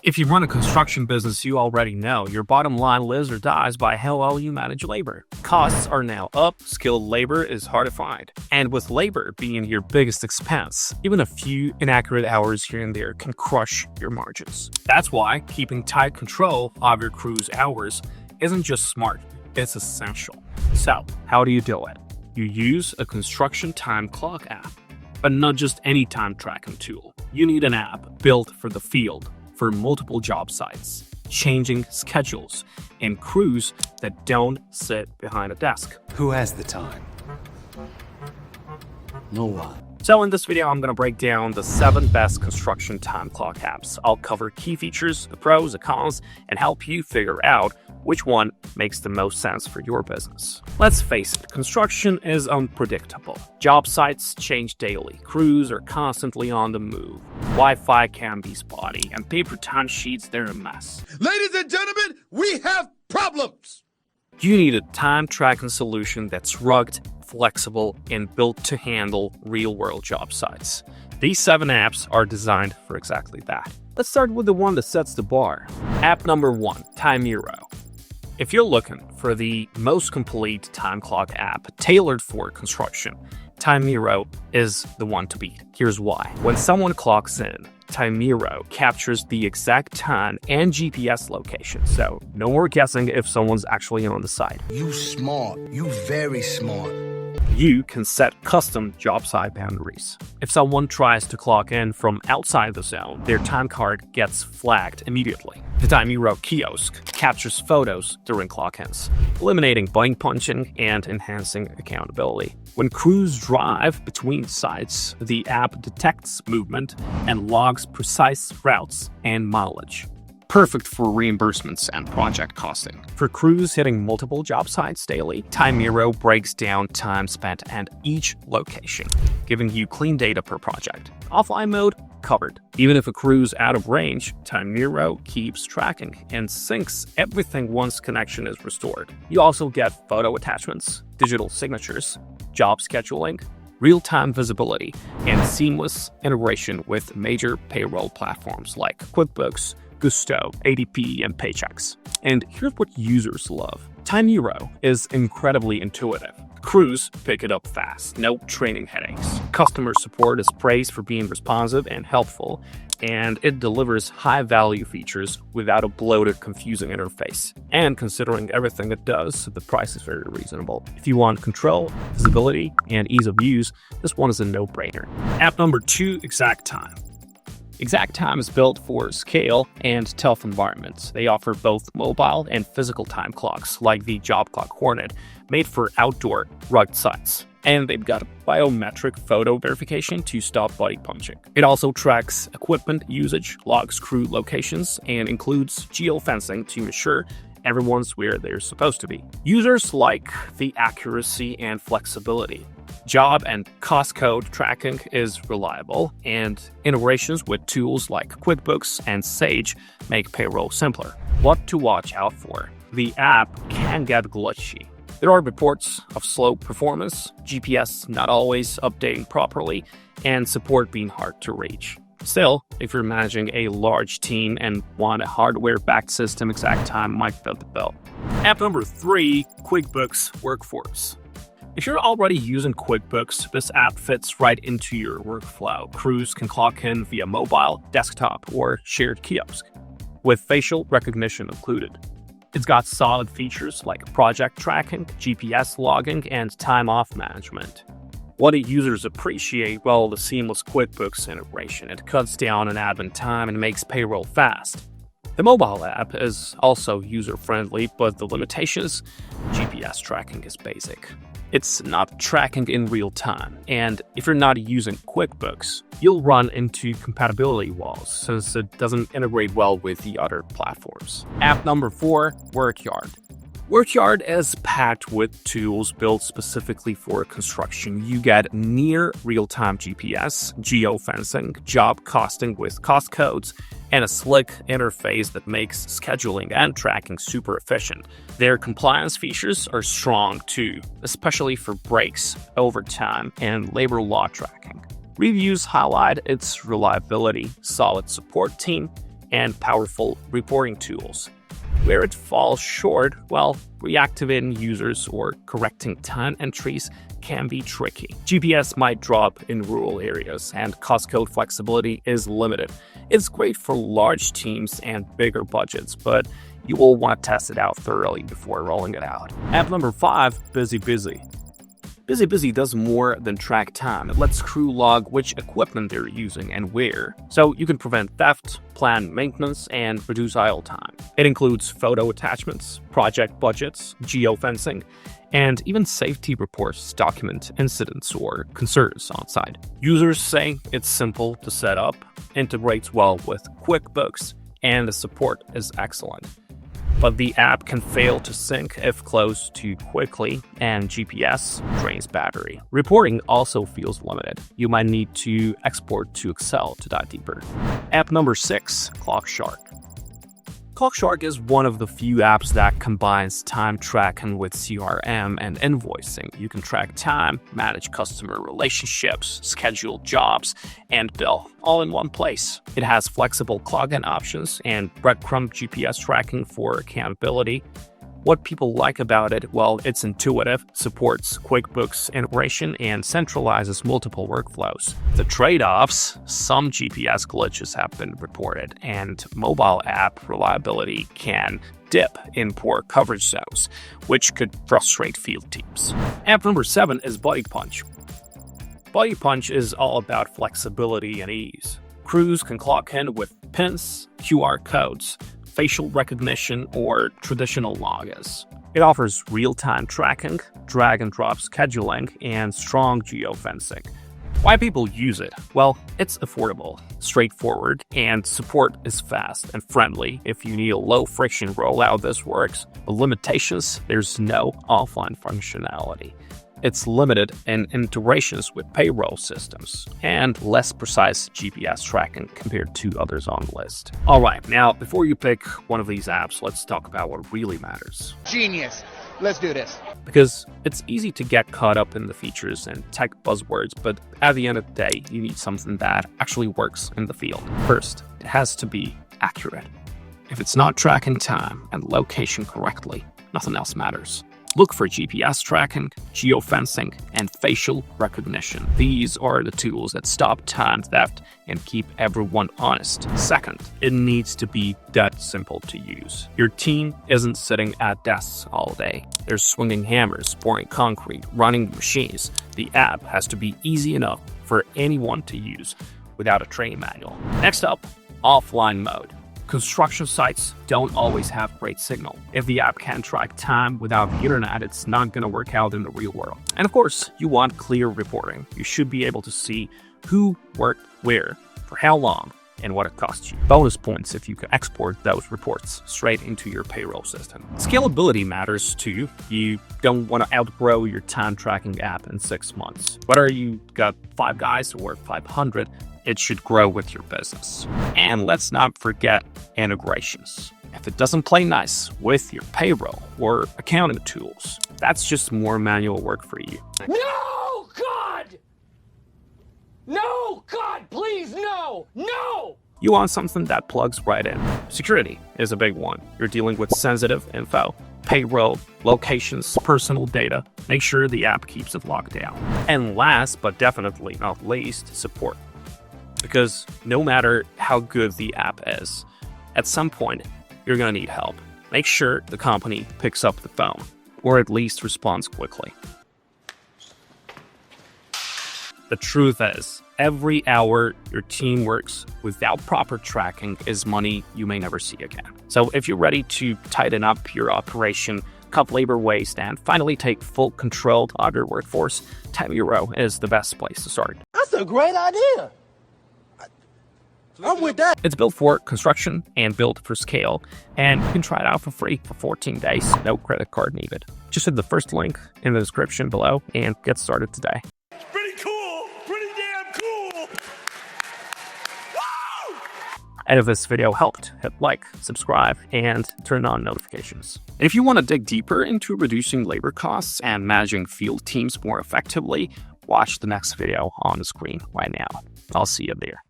If you run a construction business, you already know your bottom line lives or dies by how well you manage labor. Costs are now up, skilled labor is hard to find. And with labor being your biggest expense, even a few inaccurate hours here and there can crush your margins. That's why keeping tight control of your crew's hours isn't just smart, it's essential. So, how do you do it? You use a construction time clock app, but not just any time tracking tool. You need an app built for the field, for multiple job sites, changing schedules, and crews that don't sit behind a desk. Who has the time? No one. So in this video, I'm going to break down the 7 best construction time clock apps. I'll cover key features, the pros, the cons, and help you figure out which one makes the most sense for your business. Let's face it, construction is unpredictable. Job sites change daily, crews are constantly on the move, Wi-Fi can be spotty, and paper timesheets, they're a mess. Ladies and gentlemen, we have problems! You need a time tracking solution that's rugged, flexible, and built to handle real-world job sites. These 7 apps are designed for exactly that. Let's start with the one that sets the bar. App number 1, Timeero. If you're looking for the most complete time clock app tailored for construction, Timeero is the one to beat. Here's why. When someone clocks in, Timeero captures the exact time and GPS location, so no more guessing if someone's actually on the site. You smart. You very smart. You can set custom job site boundaries. If someone tries to clock in from outside the zone, their time card gets flagged immediately. The Timeero kiosk captures photos during clock-ins, eliminating blank punching and enhancing accountability. When crews drive between sites, the app detects movement and logs precise routes and mileage. Perfect for reimbursements and project costing. For crews hitting multiple job sites daily, Timeero breaks down time spent at each location, giving you clean data per project. Offline mode, covered. Even if a crew's out of range, Timeero keeps tracking and syncs everything once connection is restored. You also get photo attachments, digital signatures, job scheduling, real-time visibility, and seamless integration with major payroll platforms like QuickBooks, Gusto, ADP, and Paychecks. And here's what users love. Timeero is incredibly intuitive. Crews pick it up fast, no training headaches. Customer support is praised for being responsive and helpful, and it delivers high-value features without a bloated, confusing interface. And considering everything it does, the price is very reasonable. If you want control, visibility, and ease of use, this one is a no-brainer. App number 2, ExakTime. ExakTime is built for scale and tough environments. They offer both mobile and physical time clocks, like the Job Clock Hornet, made for outdoor rugged sites. And they've got biometric photo verification to stop body punching. It also tracks equipment usage, logs crew locations, and includes geofencing to ensure everyone's where they're supposed to be. Users like the accuracy and flexibility. Job and cost code tracking is reliable, and integrations with tools like QuickBooks and Sage make payroll simpler. What to watch out for? The app can get glitchy. There are reports of slow performance, GPS not always updating properly, and support being hard to reach. Still, if you're managing a large team and want a hardware-backed system, ExakTime might fit the bill. App number 3, QuickBooks Workforce. If you're already using QuickBooks, this app fits right into your workflow. Crews can clock in via mobile, desktop, or shared kiosk, with facial recognition included. It's got solid features like project tracking, GPS logging, and time-off management. What users appreciate, well, the seamless QuickBooks integration. It cuts down on admin time and makes payroll fast. The mobile app is also user-friendly, but the limitations, GPS tracking is basic. It's not tracking in real time, and if you're not using QuickBooks, you'll run into compatibility walls since it doesn't integrate well with the other platforms. App number 4, Workyard. Workyard is packed with tools built specifically for construction. You get near real-time GPS, geofencing, job costing with cost codes, and a slick interface that makes scheduling and tracking super efficient. Their compliance features are strong too, especially for breaks, overtime, and labor law tracking. Reviews highlight its reliability, solid support team, and powerful reporting tools. Where it falls short, well, reactivating users or correcting time entries can be tricky. GPS might drop in rural areas, and cost code flexibility is limited. It's great for large teams and bigger budgets, but you will want to test it out thoroughly before rolling it out. App number 5, busybusy. busybusy does more than track time. It lets crew log which equipment they're using and where, so you can prevent theft, plan maintenance, and reduce idle time. It includes photo attachments, project budgets, geofencing, and even safety reports document incidents or concerns on site. Users say it's simple to set up, integrates well with QuickBooks, and the support is excellent. But the app can fail to sync if closed too quickly, and GPS drains battery. Reporting also feels limited. You might need to export to Excel to dive deeper. App number 6, ClockShark. ClockShark is one of the few apps that combines time tracking with CRM and invoicing. You can track time, manage customer relationships, schedule jobs, and bill all in one place. It has flexible login options and breadcrumb GPS tracking for accountability. What people like about it? Well, it's intuitive, supports QuickBooks integration, and centralizes multiple workflows. The trade-offs: some GPS glitches have been reported, and mobile app reliability can dip in poor coverage zones, which could frustrate field teams. App number 7 is BuddyPunch. BuddyPunch is all about flexibility and ease. Crews can clock in with pins, QR codes, facial recognition, or traditional logins. It offers real-time tracking, drag-and-drop scheduling, and strong geofencing. Why people use it? Well, it's affordable, straightforward, and support is fast and friendly. If you need a low-friction rollout, this works. The limitations: there's no offline functionality. It's limited in integrations with payroll systems and less precise GPS tracking compared to others on the list. Alright, now before you pick one of these apps, let's talk about what really matters. Genius. Let's do this. Because it's easy to get caught up in the features and tech buzzwords, but at the end of the day, you need something that actually works in the field. First, it has to be accurate. If it's not tracking time and location correctly, nothing else matters. Look for GPS tracking, geofencing, and facial recognition. These are the tools that stop time theft and keep everyone honest. Second, it needs to be that simple to use. Your team isn't sitting at desks all day. They're swinging hammers, pouring concrete, running machines. The app has to be easy enough for anyone to use without a training manual. Next up, offline mode. Construction sites don't always have great signal. If the app can't track time without the internet, it's not going to work out in the real world. And of course, you want clear reporting. You should be able to see who worked where, for how long, and what it cost you. Bonus points if you can export those reports straight into your payroll system. Scalability matters too. You don't want to outgrow your time tracking app in 6 months. Whether you got 5 guys or 500, it should grow with your business. And let's not forget integrations. If it doesn't play nice with your payroll or accounting tools, that's just more manual work for you. No, God! No, God, please, no! No! You want something that plugs right in. Security is a big one. You're dealing with sensitive info, payroll, locations, personal data. Make sure the app keeps it locked down. And last but definitely not least, support. Because no matter how good the app is, at some point, you're going to need help. Make sure the company picks up the phone, or at least responds quickly. The truth is, every hour your team works without proper tracking is money you may never see again. So if you're ready to tighten up your operation, cut labor waste, and finally take full control of your workforce, Timeero is the best place to start. That's a great idea. I'm with that. It's built for construction and built for scale, and you can try it out for free for 14 days. No credit card needed. Just hit the first link in the description below and get started today. Pretty cool. Pretty damn cool. Woo! And if this video helped, hit like, subscribe, and turn on notifications. And if you want to dig deeper into reducing labor costs and managing field teams more effectively, watch the next video on the screen right now. I'll see you there.